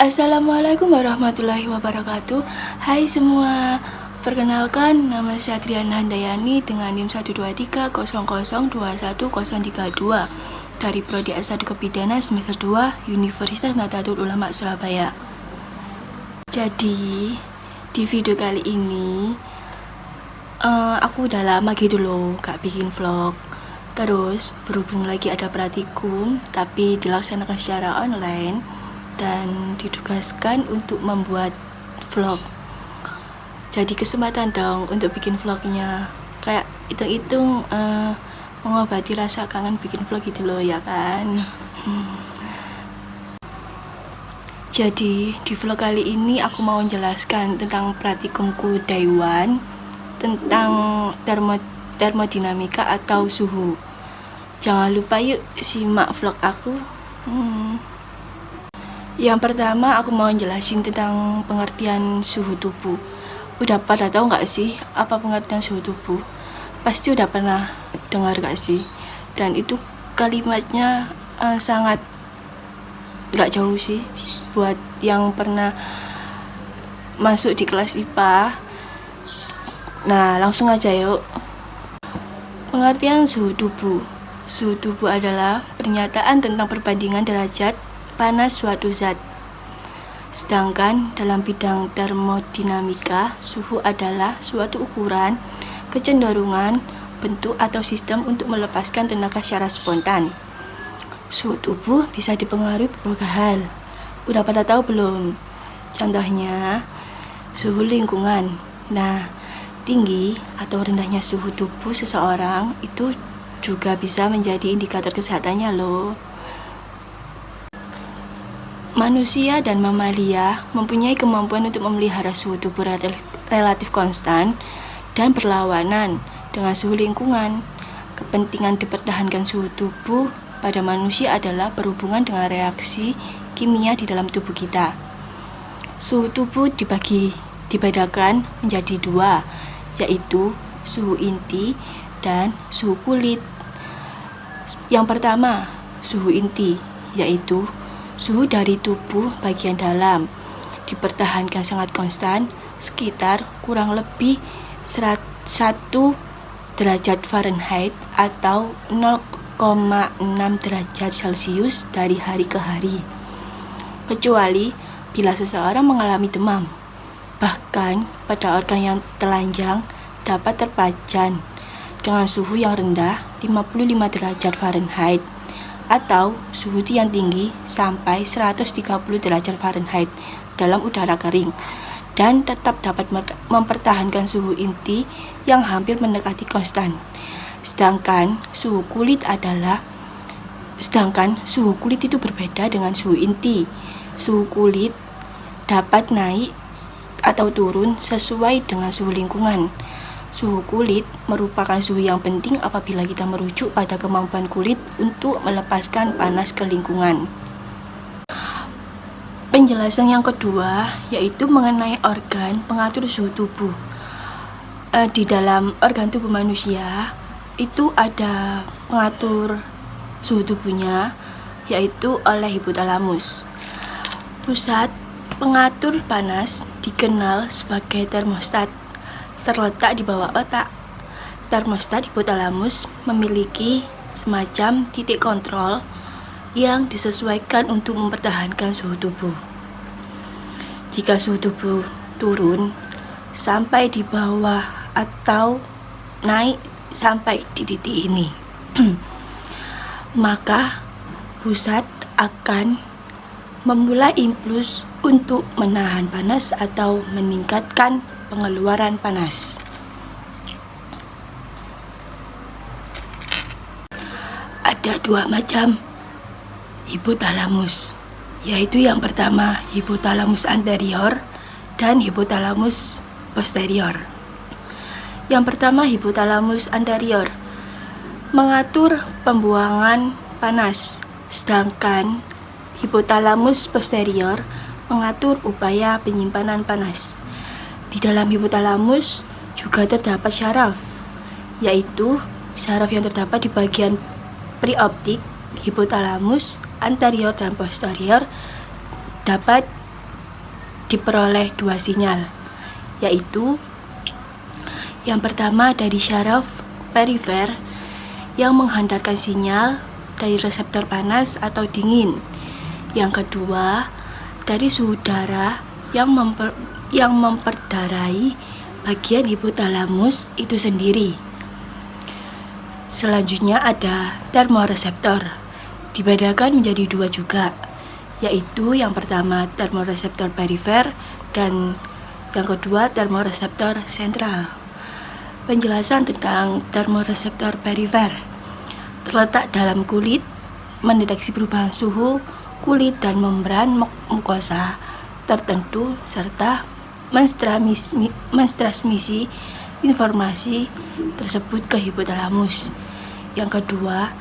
Assalamualaikum warahmatullahi wabarakatuh. Hai semua, perkenalkan nama saya Triana Handayani dengan NIM 12300210232 dari Prodi S1 Kebidanan semester 2 Universitas Nahdlatul Ulama Surabaya. Jadi di video kali ini aku udah lama gitu loh gak bikin vlog. Terus berhubung lagi ada praktikum tapi dilaksanakan secara online dan ditugaskan untuk membuat vlog. Jadi kesempatan dong untuk bikin vlognya. Kayak hitung-hitung mengobati rasa kangen bikin vlog gitu loh ya kan. Jadi di vlog kali ini aku mau menjelaskan tentang praktikumku Day 1 tentang termodinamika atau suhu. Jangan lupa yuk simak vlog aku. Yang pertama aku mau jelasin tentang pengertian suhu tubuh. Udah pada tahu nggak sih apa pengertian suhu tubuh? Pasti udah pernah dengar nggak sih? Dan itu kalimatnya sangat nggak jauh sih buat yang pernah masuk di kelas IPA. Nah langsung aja yuk. Pengertian suhu tubuh. Suhu tubuh adalah pernyataan tentang perbandingan derajat panas suatu zat. Sedangkan dalam bidang termodinamika, suhu adalah suatu ukuran, kecenderungan, bentuk atau sistem untuk melepaskan tenaga secara spontan. Suhu tubuh bisa dipengaruhi berbagai hal. Udah pada tahu belum? Contohnya suhu lingkungan. Nah, tinggi atau rendahnya suhu tubuh seseorang itu juga bisa menjadi indikator kesehatannya loh. Manusia dan mamalia mempunyai kemampuan untuk memelihara suhu tubuh relatif konstan dan berlawanan dengan suhu lingkungan. Kepentingan dipertahankan suhu tubuh pada manusia adalah berhubungan dengan reaksi kimia di dalam tubuh kita. Suhu tubuh dibedakan menjadi dua, yaitu suhu inti dan suhu kulit. Yang pertama, suhu inti, yaitu suhu dari tubuh bagian dalam dipertahankan sangat konstan sekitar kurang lebih 1 derajat Fahrenheit atau 0,6 derajat Celcius dari hari ke hari, kecuali bila seseorang mengalami demam. Bahkan pada organ yang telanjang dapat terpajan dengan suhu yang rendah 55 derajat Fahrenheit atau suhu yang tinggi sampai 130 derajat Fahrenheit dalam udara kering, dan tetap dapat mempertahankan suhu inti yang hampir mendekati konstan. Sedangkan suhu kulit itu berbeda dengan suhu inti. Suhu kulit dapat naik atau turun sesuai dengan suhu lingkungan. Suhu kulit merupakan suhu yang penting apabila kita merujuk pada kemampuan kulit untuk melepaskan panas ke lingkungan. Penjelasan yang kedua yaitu mengenai organ pengatur suhu tubuh. Di dalam organ tubuh manusia itu ada pengatur suhu tubuhnya, yaitu oleh hipotalamus. Pusat pengatur panas dikenal sebagai termostat, terletak di bawah otak. Termostat hipotalamus memiliki semacam titik kontrol yang disesuaikan untuk mempertahankan suhu tubuh. Jika suhu tubuh turun sampai di bawah atau naik sampai di titik ini, maka pusat akan memulai impuls untuk menahan panas atau meningkatkan pengeluaran panas. Ada dua macam hipotalamus, yaitu yang pertama hipotalamus anterior dan hipotalamus posterior. Yang pertama hipotalamus anterior mengatur pembuangan panas, sedangkan hipotalamus posterior mengatur upaya penyimpanan panas. Di dalam hipotalamus juga terdapat syaraf, yaitu syaraf yang terdapat di bagian perioptik hipotalamus anterior dan posterior dapat diperoleh dua sinyal, yaitu yang pertama dari syaraf perifer yang menghantarkan sinyal dari reseptor panas atau dingin. Yang kedua dari suhu darah yang memperdarai bagian hipotalamus itu sendiri. Selanjutnya ada termoreseptor, dibedakan menjadi dua juga, yaitu yang pertama termoreseptor perifer dan yang kedua termoreseptor sentral. Penjelasan tentang termoreseptor perifer: terletak dalam kulit, mendeteksi perubahan suhu kulit dan membran mukosa tertentu serta mentransmisi informasi tersebut ke hipotalamus. Yang kedua,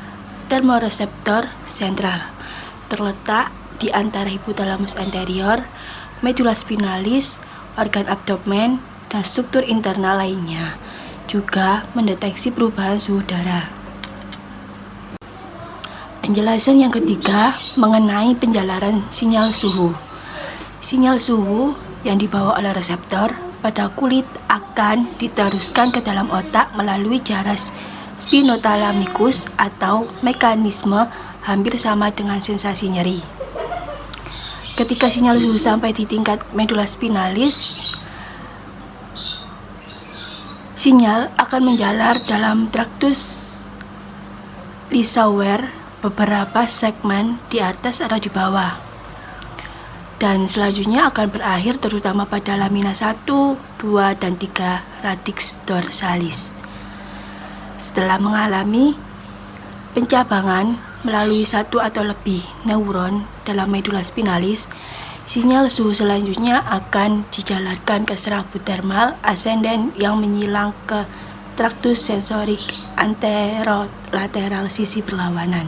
termoreseptor sentral, terletak di antara hipotalamus anterior, medula spinalis, organ abdomen, dan struktur internal lainnya. Juga mendeteksi perubahan suhu darah. Penjelasan yang ketiga mengenai penjalaran sinyal suhu. Sinyal suhu yang dibawa oleh reseptor pada kulit akan diteruskan ke dalam otak melalui jarak spinothalamikus atau mekanisme hampir sama dengan sensasi nyeri. Ketika sinyal suhu sampai di tingkat medula spinalis, sinyal akan menjalar dalam traktus Lissauer beberapa segmen di atas atau di bawah, dan selanjutnya akan berakhir terutama pada lamina 1, 2, dan 3 radix dorsalis. Setelah mengalami pencabangan melalui satu atau lebih neuron dalam medula spinalis, sinyal suhu selanjutnya akan dijalarkan ke serabut termal ascendens yang menyilang ke traktus sensorik anterolateral sisi berlawanan,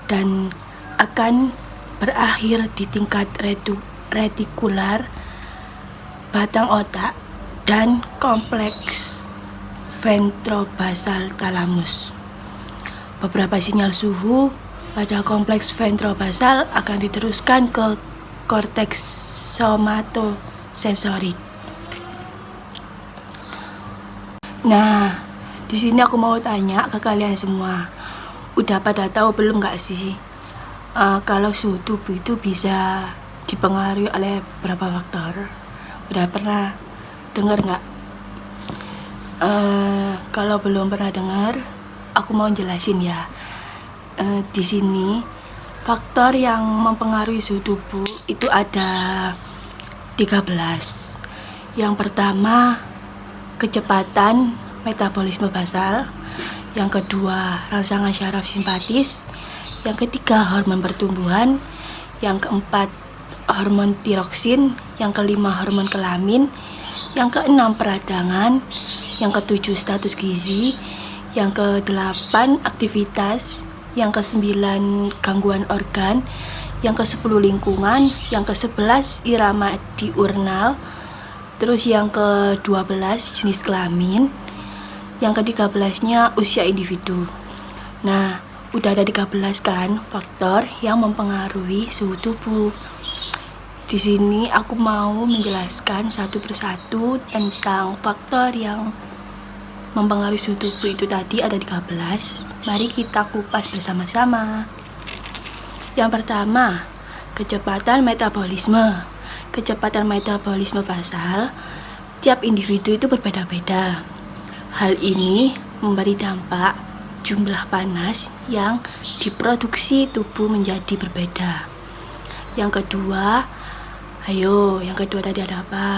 dan akan berakhir di tingkat retikular batang otak dan kompleks ventrobasal thalamus. Beberapa sinyal suhu pada kompleks ventrobasal akan diteruskan ke korteks somatosensorik. Nah, di sini aku mau tanya ke kalian semua, udah pada tahu belum nggak sih kalau suhu tubuh itu bisa dipengaruhi oleh berapa faktor? Udah pernah dengar nggak? Kalau belum pernah dengar, aku mau jelasin ya. Di sini faktor yang mempengaruhi suhu tubuh itu ada 13. Yang pertama, kecepatan metabolisme basal. Yang kedua, rangsangan syaraf simpatis. Yang ketiga, hormon pertumbuhan. Yang keempat, hormon tiroksin. Yang kelima, hormon kelamin. Yang keenam, peradangan. Yang ketujuh, status gizi. Yang kedelapan, aktivitas. Yang kesembilan, gangguan organ. Yang kesepuluh, lingkungan. Yang ke-11, irama diurnal. Terus yang ke-12, jenis kelamin. Yang ke-13-nya usia individu. Nah, udah ada 13 kan faktor yang mempengaruhi suhu tubuh. Di sini aku mau menjelaskan satu persatu tentang faktor yang mempengaruhi suhu tubuh itu tadi ada 13. Mari kita kupas bersama-sama. Yang pertama, kecepatan metabolisme. Kecepatan metabolisme basal tiap individu itu berbeda-beda. Hal ini memberi dampak jumlah panas yang diproduksi tubuh menjadi berbeda. Yang kedua, yang kedua tadi ada apa?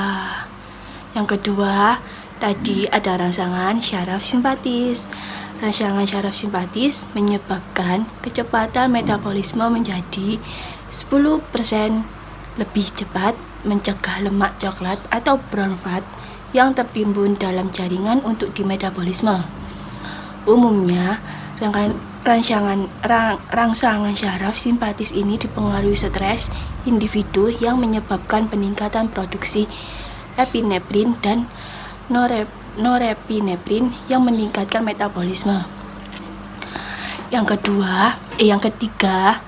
Yang kedua tadi ada rangsangan syaraf simpatis. Rangsangan syaraf simpatis menyebabkan kecepatan metabolisme menjadi 10% lebih cepat, mencegah lemak coklat atau brown fat yang tertimbun dalam jaringan untuk dimetabolisme. Umumnya, rangsangan syaraf simpatis ini dipengaruhi stres individu yang menyebabkan peningkatan produksi epinefrin dan norepinefrin yang meningkatkan metabolisme. Yang ketiga,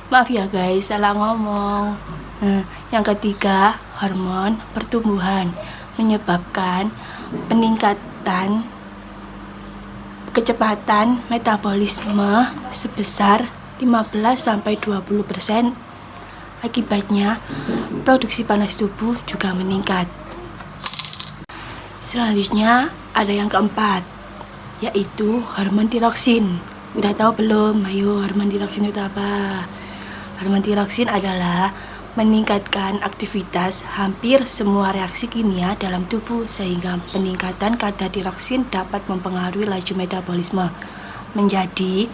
maaf ya guys, salah ngomong. Yang ketiga, hormon pertumbuhan menyebabkan peningkatan kecepatan metabolisme sebesar 15-20%. Akibatnya, produksi panas tubuh juga meningkat. Selanjutnya, ada yang keempat, yaitu hormon tiroksin. Udah tahu belum? Ayo, hormon tiroksin itu apa? Hormon tiroksin adalah meningkatkan aktivitas hampir semua reaksi kimia dalam tubuh, sehingga peningkatan kadar tiroksin dapat mempengaruhi laju metabolisme menjadi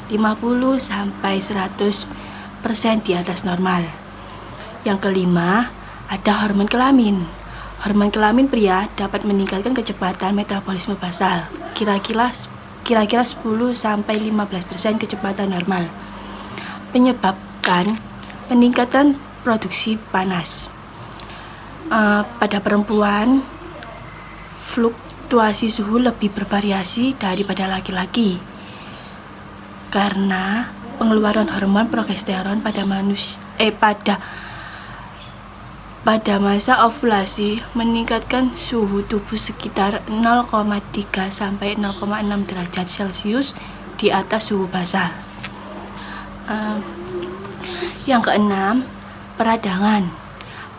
50-100% di atas normal. Yang kelima, ada hormon kelamin. Hormon kelamin pria dapat meningkatkan kecepatan metabolisme basal, kira-kira 10-15% kecepatan normal, menyebabkan peningkatan produksi panas. Pada perempuan, fluktuasi suhu lebih bervariasi daripada laki-laki karena pengeluaran hormon progesteron pada masa ovulasi meningkatkan suhu tubuh sekitar 0,3-0,6 derajat Celcius di atas suhu basal. Yang keenam, peradangan.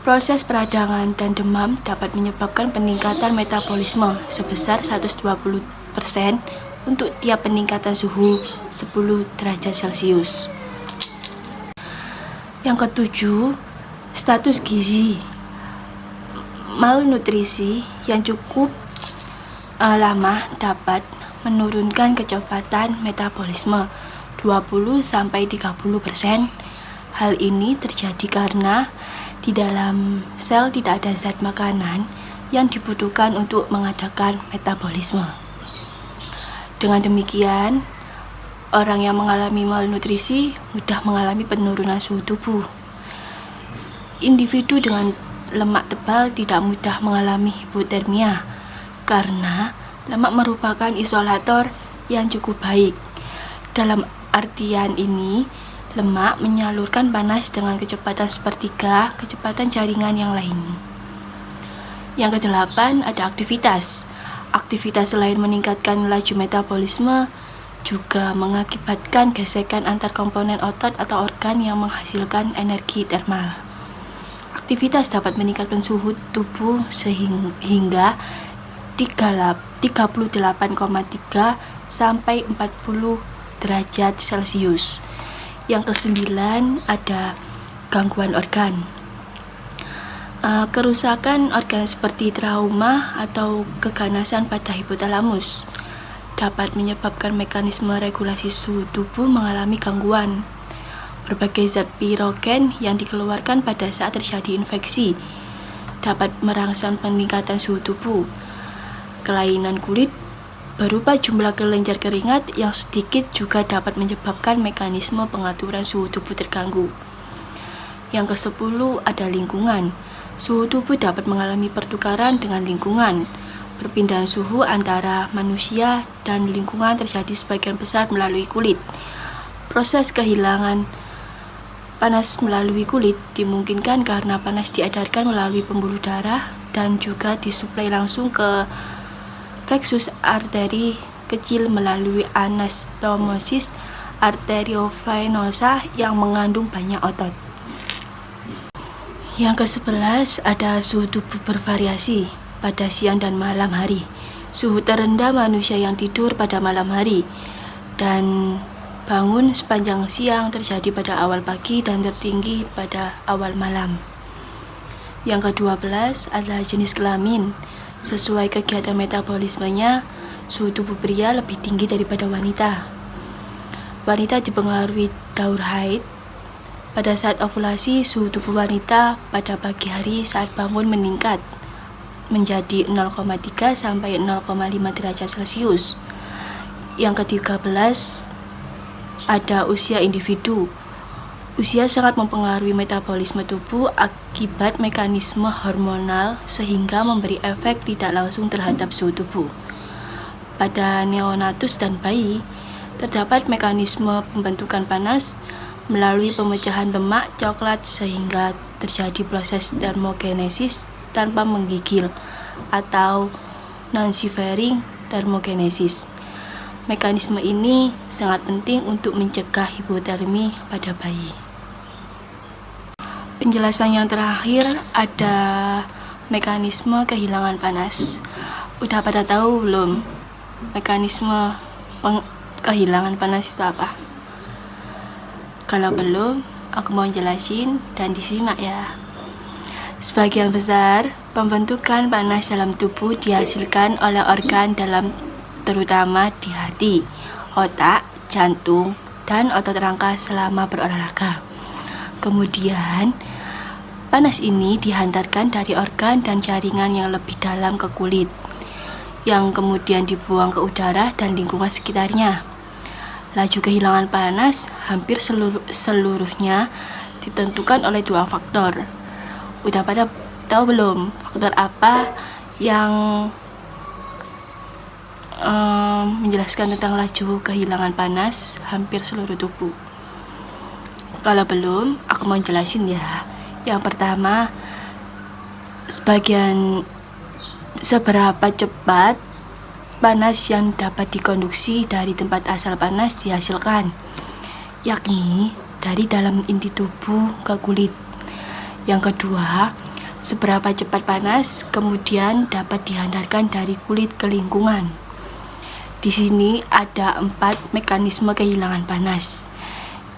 Proses peradangan dan demam dapat menyebabkan peningkatan metabolisme sebesar 120% untuk tiap peningkatan suhu 10 derajat Celcius. Yang ketujuh, status gizi. Malnutrisi yang cukup lama dapat menurunkan kecepatan metabolisme 20-30%. Hal ini terjadi karena di dalam sel tidak ada zat makanan yang dibutuhkan untuk mengadakan metabolisme. Dengan demikian, orang yang mengalami malnutrisi mudah mengalami penurunan suhu tubuh. Individu dengan lemak tebal tidak mudah mengalami hipotermia karena lemak merupakan isolator yang cukup baik. Dalam artian ini, lemak menyalurkan panas dengan kecepatan sepertiga kecepatan jaringan yang lain. Yang kedelapan, ada aktivitas. Aktivitas selain meningkatkan laju metabolisme juga mengakibatkan gesekan antar komponen otot atau organ yang menghasilkan energi termal. Aktivitas dapat meningkatkan suhu tubuh hingga 38,3 sampai 40 derajat Celcius. Yang kesembilan, ada gangguan organ. Kerusakan organ seperti trauma atau keganasan pada hipotalamus dapat menyebabkan mekanisme regulasi suhu tubuh mengalami gangguan. Berbagai zat pirogen yang dikeluarkan pada saat terjadi infeksi dapat merangsang peningkatan suhu tubuh. Kelainan kulit berupa jumlah kelenjar keringat yang sedikit juga dapat menyebabkan mekanisme pengaturan suhu tubuh terganggu. Yang ke-10, ada lingkungan. Suhu tubuh dapat mengalami pertukaran dengan lingkungan. Perpindahan suhu antara manusia dan lingkungan terjadi sebagian besar melalui kulit. Proses kehilangan panas melalui kulit dimungkinkan karena panas diedarkan melalui pembuluh darah dan juga disuplai langsung ke plexus arteri kecil melalui anastomosis arteriovenosa yang mengandung banyak otot. Yang ke-11, ada suhu tubuh bervariasi pada siang dan malam hari. Suhu terendah manusia yang tidur pada malam hari dan bangun sepanjang siang terjadi pada awal pagi dan tertinggi pada awal malam. Yang ke-12, adalah jenis kelamin. Sesuai kegiatan metabolismenya, suhu tubuh pria lebih tinggi daripada wanita. Wanita dipengaruhi daur haid. Pada saat ovulasi, suhu tubuh wanita pada pagi hari saat bangun meningkat menjadi 0,3 sampai 0,5 derajat Celcius. Yang ke-13, ada usia individu. Usia sangat mempengaruhi metabolisme tubuh akibat mekanisme hormonal sehingga memberi efek tidak langsung terhadap suhu tubuh. Pada neonatus dan bayi, terdapat mekanisme pembentukan panas melalui pemecahan lemak coklat sehingga terjadi proses termogenesis tanpa menggigil atau non-shivering termogenesis. Mekanisme ini sangat penting untuk mencegah hipotermi pada bayi. Penjelasan yang terakhir ada mekanisme kehilangan panas. Udah pada tahu belum mekanisme kehilangan panas itu apa? Kalau belum, aku mau jelasin dan disimak ya. Sebagian besar pembentukan panas dalam tubuh dihasilkan oleh organ dalam, terutama di hati, otak, jantung, dan otot rangka selama berolahraga. Kemudian, panas ini dihantarkan dari organ dan jaringan yang lebih dalam ke kulit, yang kemudian dibuang ke udara dan lingkungan sekitarnya. Laju kehilangan panas hampir seluruhnya ditentukan oleh dua faktor. Udah pada tahu belum faktor apa yang menjelaskan tentang laju kehilangan panas hampir seluruh tubuh? Kalau belum, aku mau jelasin ya. Yang pertama, seberapa cepat panas yang dapat dikonduksi dari tempat asal panas dihasilkan, yakni dari dalam inti tubuh ke kulit. Yang kedua, seberapa cepat panas kemudian dapat dihantarkan dari kulit ke lingkungan. Di sini ada 4 mekanisme kehilangan panas,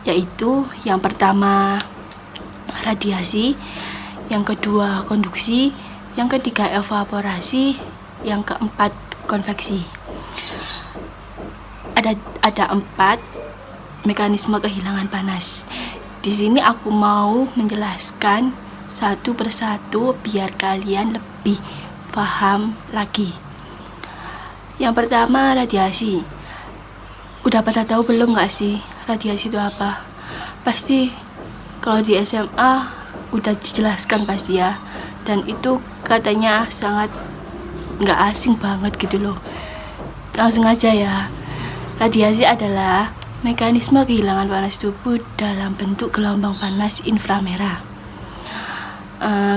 yaitu yang pertama radiasi, yang kedua konduksi, yang ketiga evaporasi, yang keempat konveksi. Ada 4 mekanisme kehilangan panas. Di sini aku mau menjelaskan satu persatu biar kalian lebih paham lagi. Yang pertama, radiasi. Udah pada tahu belum gak sih radiasi itu apa? Pasti kalau di SMA udah dijelaskan pasti ya. Dan itu katanya sangat gak asing banget gitu loh. Langsung aja ya. Radiasi adalah mekanisme kehilangan panas tubuh dalam bentuk gelombang panas inframerah.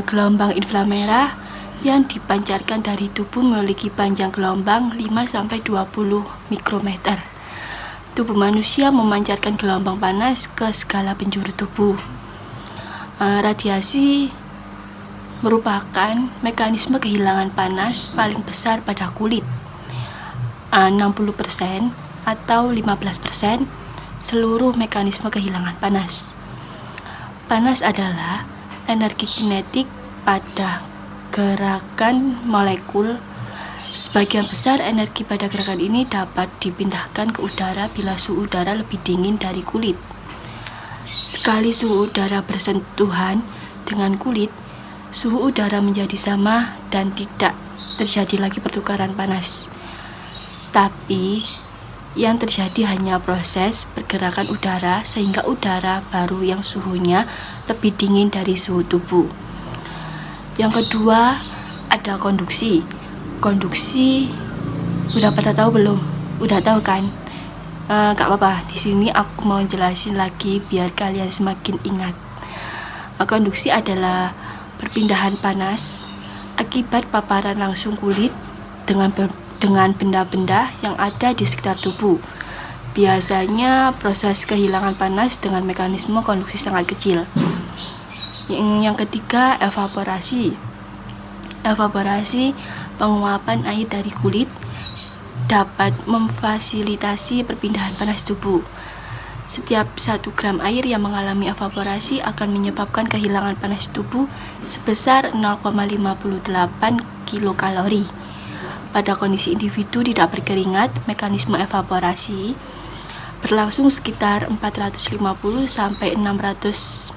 Gelombang inframerah yang dipancarkan dari tubuh memiliki panjang gelombang 5-20 mikrometer. Tubuh manusia memancarkan gelombang panas ke segala penjuru tubuh. Radiasi merupakan mekanisme kehilangan panas paling besar pada kulit. 60% atau 15% seluruh mekanisme kehilangan panas. Panas adalah energi kinetik pada gerakan molekul. Sebagian besar energi pada gerakan ini dapat dipindahkan ke udara bila suhu udara lebih dingin dari kulit. Sekali suhu udara bersentuhan dengan kulit, suhu udara menjadi sama dan tidak terjadi lagi pertukaran panas. Tapi yang terjadi hanya proses pergerakan udara sehingga udara baru yang suhunya lebih dingin dari suhu tubuh. Yang kedua, ada konduksi. Konduksi udah pada tahu belum? Udah tahu kan? Gak apa-apa, di sini aku mau jelasin lagi biar kalian semakin ingat. Konduksi adalah perpindahan panas akibat paparan langsung kulit dengan benda-benda yang ada di sekitar tubuh. Biasanya proses kehilangan panas dengan mekanisme konduksi sangat kecil. Yang ketiga, evaporasi. Evaporasi, penguapan air dari kulit, dapat memfasilitasi perpindahan panas tubuh. Setiap 1 gram air yang mengalami evaporasi akan menyebabkan kehilangan panas tubuh sebesar 0,58 kilokalori. Pada kondisi individu tidak berkeringat, mekanisme evaporasi berlangsung sekitar 450-600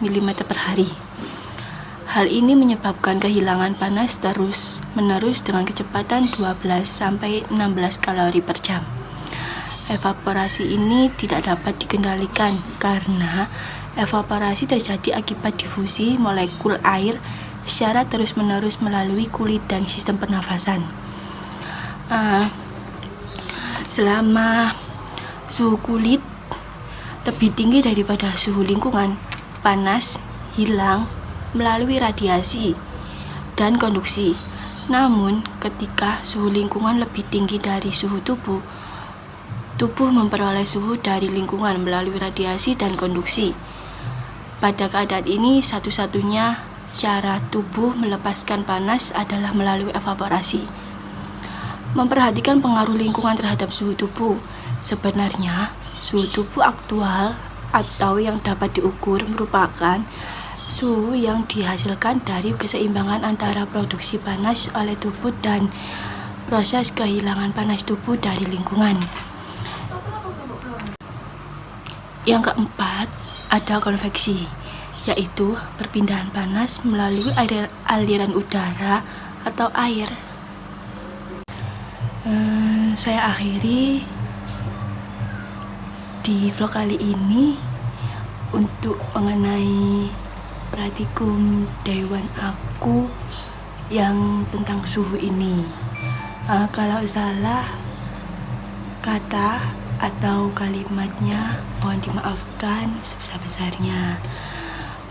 mm per hari. Hal ini menyebabkan kehilangan panas terus-menerus dengan kecepatan 12-16 kalori per jam. Evaporasi ini tidak dapat dikendalikan karena evaporasi terjadi akibat difusi molekul air secara terus-menerus melalui kulit dan sistem pernafasan. Selama suhu kulit lebih tinggi daripada suhu lingkungan, panas hilang melalui radiasi dan konduksi. Namun, ketika suhu lingkungan lebih tinggi dari suhu tubuh, tubuh memperoleh suhu dari lingkungan melalui radiasi dan konduksi. Pada keadaan ini, satu-satunya cara tubuh melepaskan panas adalah melalui evaporasi. Memperhatikan pengaruh lingkungan terhadap suhu tubuh. Sebenarnya, suhu tubuh aktual atau yang dapat diukur merupakan suhu yang dihasilkan dari keseimbangan antara produksi panas oleh tubuh dan proses kehilangan panas tubuh dari lingkungan. Yang keempat, ada konveksi, yaitu perpindahan panas melalui aliran udara atau air. Saya akhiri di vlog kali ini untuk mengenai praktikum Dewan aku yang tentang suhu ini. Kalau salah kata atau kalimatnya mohon dimaafkan sebesar-besarnya.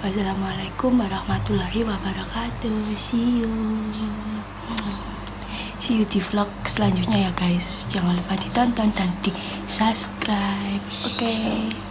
Wassalamualaikum warahmatullahi wabarakatuh. See you di vlog selanjutnya ya guys. Jangan lupa ditonton dan di subscribe. Oke.